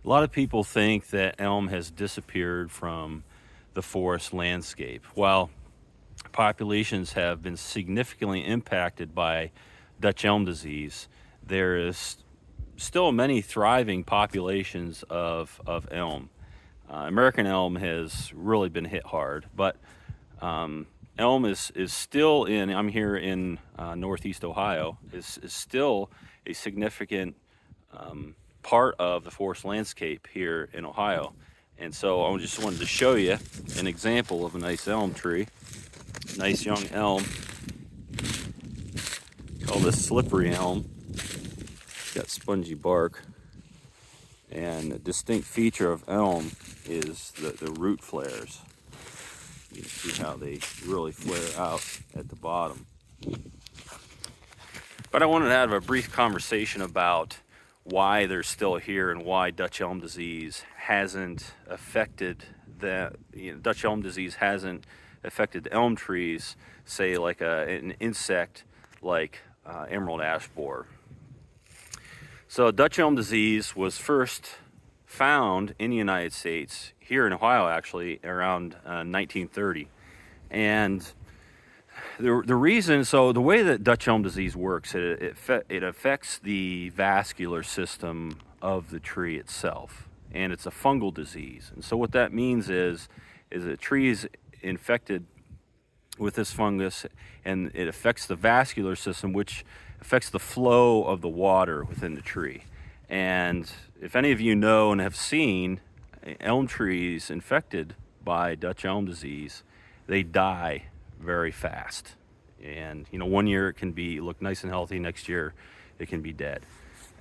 A lot of people think that elm has disappeared from the forest landscape. While populations have been significantly impacted by Dutch elm disease, there is still many thriving populations of elm. American elm has really been hit hard, but elm is still in, I'm here in Northeast Ohio, is still a significant part of the forest landscape here in Ohio. And so I just wanted to show you an example of a nice elm tree, nice young elm, called a slippery elm. It's got spongy bark. And a distinct feature of elm is the root flares. You can see how they really flare out at the bottom. But I wanted to have a brief conversation about why they're still here and why Dutch elm disease hasn't affected Dutch elm disease hasn't affected the elm trees, say like an insect like emerald ash borer. So Dutch elm disease was first found in the United States, here in Ohio actually, around 1930. And the reason, so the way that Dutch elm disease works, it affects the vascular system of the tree itself, and it's a fungal disease. And so what that means is a tree is infected with this fungus, and it affects the vascular system, which affects the flow of the water within the tree. And if any of you know and have seen elm trees infected by Dutch elm disease, they die very fast. And you know, one year it can look nice and healthy, next year it can be dead.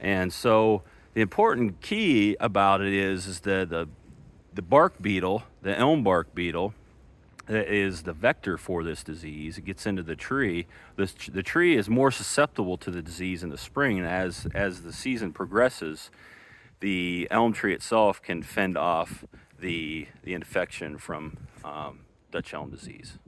And so the important key about it is that the bark beetle, the elm bark beetle, is the vector for this disease. It gets into the tree. The tree is more susceptible to the disease in the spring, and as the season progresses, the elm tree itself can fend off the infection from Dutch elm disease.